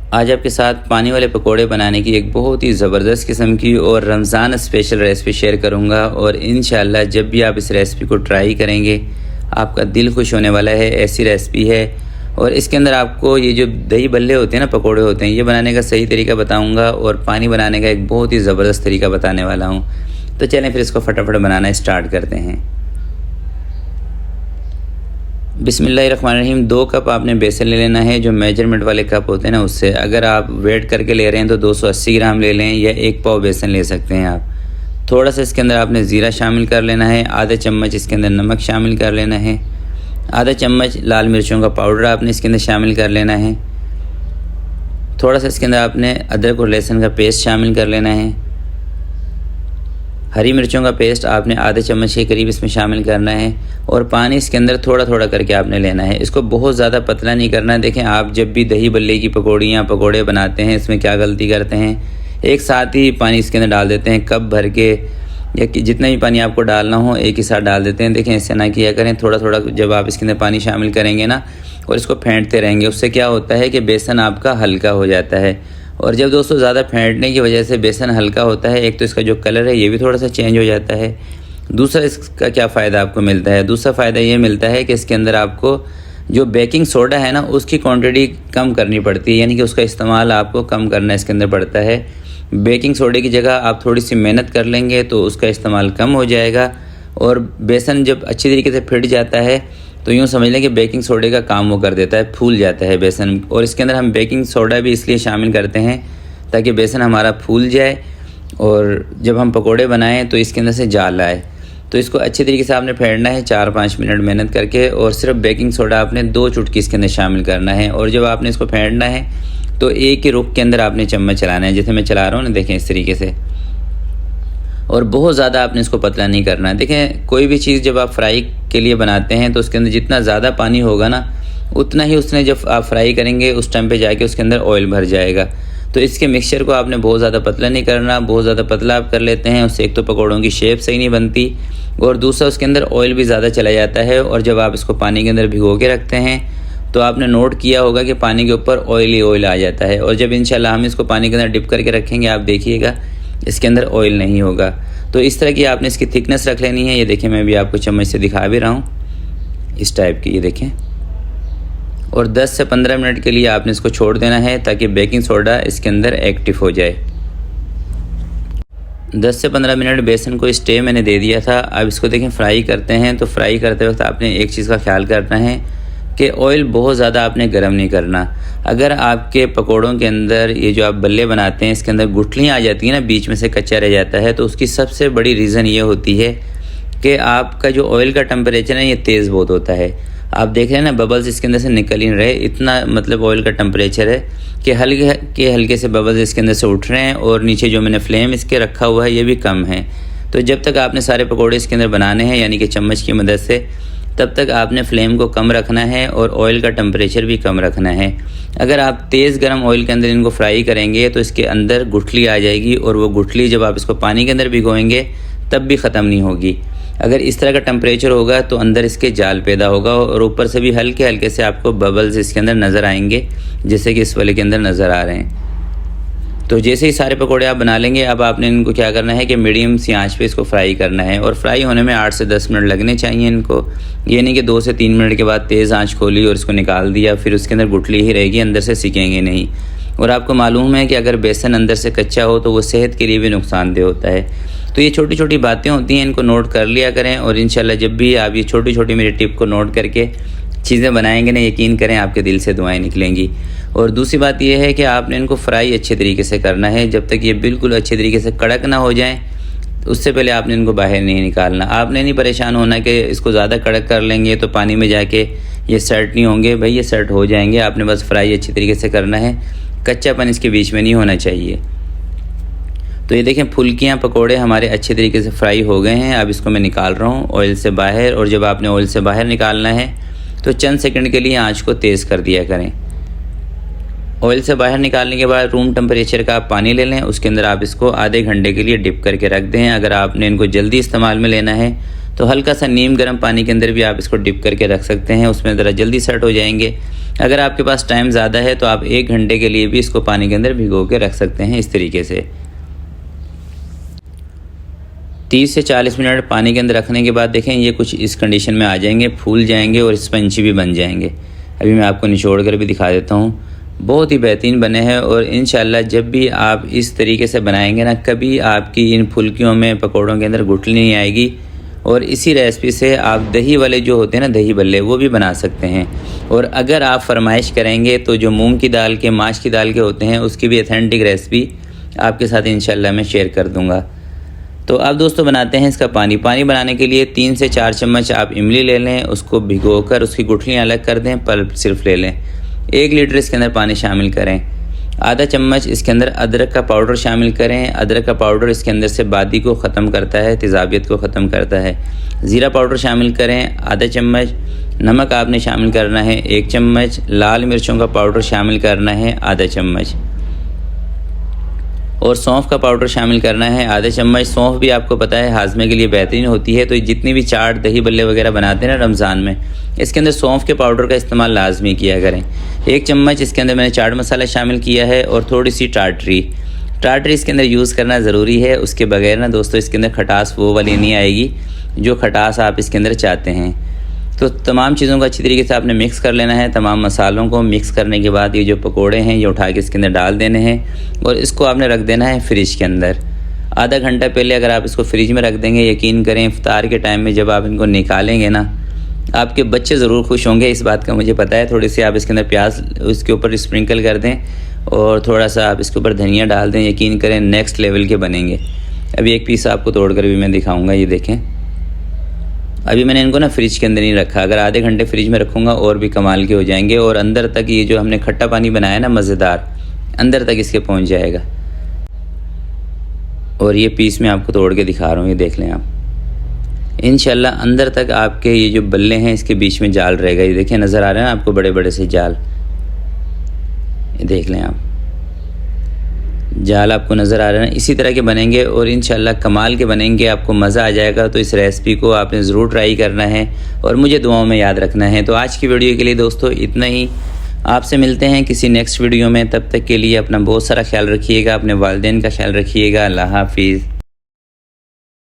आज आपके साथ पानी वाले पकोड़े बनाने की एक बहुत ही ज़बरदस्त किस्म की और रमज़ान स्पेशल रेसिपी शेयर करूंगा। और इंशाल्लाह जब भी आप इस रेसिपी को ट्राई करेंगे आपका दिल खुश होने वाला है। ऐसी रेसिपी है और इसके अंदर आपको ये जो दही बल्ले होते हैं ना, पकोड़े होते हैं, ये बनाने का सही तरीका बताऊँगा और पानी बनाने का एक बहुत ही ज़बरदस्त तरीका बताने वाला हूँ। तो चलें फिर इसको फटाफट बनाना स्टार्ट करते हैं। बिस्मिल्लाहिर्रहमानिर्रहीम। 2 कप आपने बेसन ले लेना है, जो मेजरमेंट वाले कप होते हैं ना उससे। अगर आप वेट करके ले रहे हैं तो 280 ग्राम ले लें या 1 पाव बेसन ले सकते हैं आप। थोड़ा सा इसके अंदर आपने ज़ीरा शामिल कर लेना है, आधा चम्मच इसके अंदर नमक शामिल कर लेना है, आधा चम्मच लाल मिर्चों का पाउडर आपने इसके अंदर शामिल कर लेना है। थोड़ा सा इसके अंदर आपने अदरक और लहसुन का पेस्ट शामिल कर लेना है। हरी मिर्चों का पेस्ट आपने आधे चम्मच के करीब इसमें शामिल करना है। और पानी इसके अंदर थोड़ा थोड़ा करके आपने लेना है, इसको बहुत ज़्यादा पतला नहीं करना है। देखें, आप जब भी दही बल्ले की पकौड़ियाँ पकोड़े बनाते हैं इसमें क्या गलती करते हैं, एक साथ ही पानी इसके अंदर डाल देते हैं, कप भर के या जितना भी पानी आपको डालना हो एक ही साथ डाल देते हैं। देखें, ऐसे ना किया करें। थोड़ा थोड़ा जब आप इसके अंदर पानी शामिल करेंगे ना और इसको फेंटते रहेंगे, उससे क्या होता है कि बेसन आपका हल्का हो जाता है। और जब दोस्तों ज़्यादा फेंटने की वजह से बेसन हल्का होता है, एक तो इसका जो कलर है ये भी थोड़ा सा चेंज हो जाता है। दूसरा इसका क्या फ़ायदा आपको मिलता है, दूसरा फ़ायदा ये मिलता है कि इसके अंदर आपको जो बेकिंग सोडा है ना उसकी क्वांटिटी कम करनी पड़ती है, यानी कि उसका इस्तेमाल आपको कम करना इसके अंदर पड़ता है। बेकिंग सोडे की जगह आप थोड़ी सी मेहनत कर लेंगे तो उसका इस्तेमाल कम हो जाएगा। और बेसन जब अच्छी तरीके से फिट जाता है तो यूँ समझ लें कि बेकिंग सोडे का काम वो कर देता है, फूल जाता है बेसन। और इसके अंदर हम बेकिंग सोडा भी इसलिए शामिल करते हैं ताकि बेसन हमारा फूल जाए और जब हम पकोड़े बनाएं तो इसके अंदर से जाल आए। तो इसको अच्छे तरीके से आपने फेंटना है 4-5 मिनट मेहनत करके। और सिर्फ बेकिंग सोडा आपने 2 चुटकी इसके अंदर शामिल करना है। और जब आपने इसको फेंटना है तो एक ही रुख के अंदर आपने चम्मच चलाना है, जैसे मैं चला रहा हूँ ना, देखें इस तरीके से। और बहुत ज़्यादा आपने इसको पतला नहीं करना है। देखें, कोई भी चीज़ जब आप फ्राई के लिए बनाते हैं तो उसके अंदर जितना ज़्यादा पानी होगा ना उतना ही उसने जब आप फ्राई करेंगे उस टाइम पे जाके उसके अंदर ऑयल भर जाएगा। तो इसके मिक्सचर को आपने बहुत ज़्यादा पतला नहीं करना। बहुत ज़्यादा पतला आप कर लेते हैं उससे एक तो पकौड़ों की शेप सही नहीं बनती और दूसरा उसके अंदर ऑयल भी ज़्यादा चला जाता है। और जब आप इसको पानी के अंदर भिगो के रखते हैं तो आपने नोट किया होगा कि पानी के ऊपर ऑयल ही ऑयल आ जाता है। और जब इंशाल्लाह हम इसको पानी के अंदर डिप करके रखेंगे आप देखिएगा इसके अंदर ऑयल नहीं होगा। तो इस तरह की आपने इसकी थिकनेस रख लेनी है। ये देखें, मैं भी आपको चम्मच से दिखा भी रहा हूँ, इस टाइप की, ये देखें। और 10 से 15 मिनट के लिए आपने इसको छोड़ देना है ताकि बेकिंग सोडा इसके अंदर एक्टिव हो जाए। 10 से 15 मिनट बेसन को स्टे मैंने दे दिया था। अब इसको देखें फ्राई करते हैं। तो फ्राई करते वक्त आपने एक चीज़ का ख्याल करना है कि ऑयल बहुत ज़्यादा आपने गर्म नहीं करना। अगर आपके पकोड़ों के अंदर ये जो आप बल्ले बनाते हैं इसके अंदर गुठलियाँ आ जाती हैं ना, बीच में से कच्चा रह जाता है, तो उसकी सबसे बड़ी रीज़न ये होती है कि आपका जो ऑयल का टेम्परेचर है ये तेज़ बहुत होता है। आप देख रहे हैं ना, बबल्स इसके अंदर से निकल ही रहे, इतना मतलब ऑयल का टेम्परेचर है कि हल्के से बबल्स इसके अंदर से उठ रहे हैं। और नीचे जो मैंने फ्लेम इसके रखा हुआ है ये भी कम है। तो जब तक आपने सारे पकोड़े इसके अंदर बनाने हैं यानी कि चम्मच की मदद से, तब तक आपने फ्लेम को कम रखना है और ऑयल का टेम्परेचर भी कम रखना है। अगर आप तेज़ गर्म ऑयल के अंदर इनको फ्राई करेंगे तो इसके अंदर गुठली आ जाएगी और वो गुठली जब आप इसको पानी के अंदर भिगोएंगे तब भी ख़त्म नहीं होगी। अगर इस तरह का टेम्परेचर होगा तो अंदर इसके जाल पैदा होगा और ऊपर से भी हल्के हल्के से आपको बबल्स इसके अंदर नज़र आएंगे, जैसे कि इस वाले के अंदर नज़र आ रहे हैं। तो जैसे ही सारे पकोड़े आप बना लेंगे, अब आपने इनको क्या करना है कि मीडियम सी आंच पे इसको फ्राई करना है। और फ्राई होने में 8 से 10 मिनट लगने चाहिए इनको। ये नहीं कि 2 से 3 मिनट के बाद तेज़ आंच खोली और इसको निकाल दिया, फिर उसके अंदर गुठली ही रहेगी, अंदर से सिकेंगे नहीं। और आपको मालूम है कि अगर बेसन अंदर से कच्चा हो तो वो सेहत के लिए भी नुकसानदेह होता है। तो ये छोटी छोटी बातें होती हैं, इनको नोट कर लिया करें। और इंशाल्लाह जब भी आप ये छोटी छोटी मेरी टिप को नोट करके चीज़ें बनाएंगे ना, यकीन करें आपके दिल से दुआएं निकलेंगी। और दूसरी बात यह है कि आपने इनको फ्राई अच्छे तरीके से करना है। जब तक ये बिल्कुल अच्छे तरीके से कड़क ना हो जाएं उससे पहले आपने इनको बाहर नहीं निकालना। आपने नहीं परेशान होना कि इसको ज़्यादा कड़क कर लेंगे तो पानी में जाके ये सेट नहीं होंगे। भाई, ये सेट हो जाएंगे। आपने बस फ्राई अच्छे तरीके से करना है, कच्चापन इसके बीच में नहीं होना चाहिए। तो ये देखें, फुल्कियाँ पकोड़े हमारे अच्छे तरीके से फ्राई हो गए हैं। अब इसको मैं निकाल रहा हूँ ऑयल से बाहर। और जब आपने ऑयल से बाहर निकालना है तो चंद सेकंड के लिए आंच को तेज़ कर दिया करें। ऑयल से बाहर निकालने के बाद रूम टेम्परेचर का आप पानी ले लें, उसके अंदर आप इसको आधे घंटे के लिए डिप करके रख दें। अगर आपने इनको जल्दी इस्तेमाल में लेना है तो हल्का सा नीम गर्म पानी के अंदर भी आप इसको डिप करके रख सकते हैं, उसमें ज़रा जल्दी सेट हो जाएंगे। अगर आपके पास टाइम ज़्यादा है तो आप 1 घंटे के लिए भी इसको पानी के अंदर भिगो के रख सकते हैं। इस तरीके से 30 से 40 मिनट पानी के अंदर रखने के बाद देखें ये कुछ इस कंडीशन में आ जाएंगे, फूल जाएंगे और स्पंजी भी बन जाएंगे। अभी मैं आपको निचोड़ कर भी दिखा देता हूँ। बहुत ही बेहतरीन बने हैं और इंशाल्लाह जब भी आप इस तरीके से बनाएंगे ना, कभी आपकी इन फुल्कियों में पकौड़ों के अंदर गुठली नहीं आएगी। और इसी रेसिपी से आप दही वाले जो होते हैं ना, दही बल्ले, वो भी बना सकते हैं। और अगर आप फरमाइश करेंगे तो जो मूंग की दाल के, माश की दाल के होते हैं, उसकी भी ऑथेंटिक रेसिपी आपके साथ इंशाल्लाह मैं शेयर कर दूँगा। तो अब दोस्तों बनाते हैं इसका पानी। पानी बनाने के लिए 3 से 4 चम्मच आप इमली ले लें, उसको भिगोकर उसकी गुठलियाँ अलग कर दें, पल्प सिर्फ ले लें। 1 लीटर इसके अंदर पानी शामिल करें। आधा चम्मच इसके अंदर अदरक का पाउडर शामिल करें। अदरक का पाउडर इसके अंदर से बादी को ख़त्म करता है, तेज़ाबियत को ख़त्म करता है। ज़ीरा पाउडर शामिल करें आधा चम्मच। नमक आपने शामिल करना है 1 चम्मच। लाल मिर्चों का पाउडर शामिल करना है आधा चम्मच। और सौंफ का पाउडर शामिल करना है आधा चम्मच। सौंफ भी आपको पता है हाजमे के लिए बेहतरीन होती है, तो जितनी भी चाट, दही बल्ले वगैरह बनाते हैं ना रमज़ान में, इसके अंदर सौंफ के पाउडर का इस्तेमाल लाजमी किया करें। 1 चम्मच इसके अंदर मैंने चाट मसाला शामिल किया है और थोड़ी सी टाटरी इसके अंदर यूज़ करना ज़रूरी है। उसके बगैर ना दोस्तों इसके अंदर खटास वो वाली नहीं आएगी जो खटास आप इसके अंदर चाहते हैं। तो तमाम चीज़ों को अच्छी तरीके से आपने मिक्स कर लेना है। तमाम मसालों को मिक्स करने के बाद ये जो पकोड़े हैं ये उठा के इसके अंदर डाल देने हैं और इसको आपने रख देना है फ्रिज के अंदर। आधा घंटा पहले अगर आप इसको फ्रिज में रख देंगे, यकीन करें इफ्तार के टाइम में जब आप इनको निकालेंगे ना, आपके बच्चे ज़रूर खुश होंगे, इस बात का मुझे पता है। थोड़ी सी आप इसके अंदर प्याज उसके ऊपर स्प्रिंकल कर दें और थोड़ा सा आप इसके ऊपर धनिया डाल दें, यकीन करें नेक्स्ट लेवल के बनेंगे। अभी एक पीस आपको तोड़ कर भी मैं दिखाऊँगा। ये देखें, अभी मैंने इनको ना फ्रिज के अंदर नहीं रखा, अगर आधे घंटे फ्रिज में रखूँगा और भी कमाल के हो जाएंगे। और अंदर तक ये जो हमने खट्टा पानी बनाया ना मज़ेदार, अंदर तक इसके पहुँच जाएगा। और ये पीस मैं आपको तोड़ के दिखा रहा हूँ, ये देख लें आप। इंशाल्लाह अंदर तक आपके ये जो बल्ले हैं इसके बीच में जाल रहेगा। ये देखें, नज़र आ रहे हैं ना आपको बड़े बड़े से जाल, ये देख लें आप, जाल आपको नज़र आ रहा है ना। इसी तरह के बनेंगे और इंशाल्लाह कमाल के बनेंगे, आपको मज़ा आ जाएगा। तो इस रेसिपी को आपने ज़रूर ट्राई करना है और मुझे दुआओं में याद रखना है। तो आज की वीडियो के लिए दोस्तों इतना ही। आपसे मिलते हैं किसी नेक्स्ट वीडियो में। तब तक के लिए अपना बहुत सारा ख्याल रखिएगा, अपने वालिदैन का ख्याल रखिएगा। अल्लाह हाफिज़।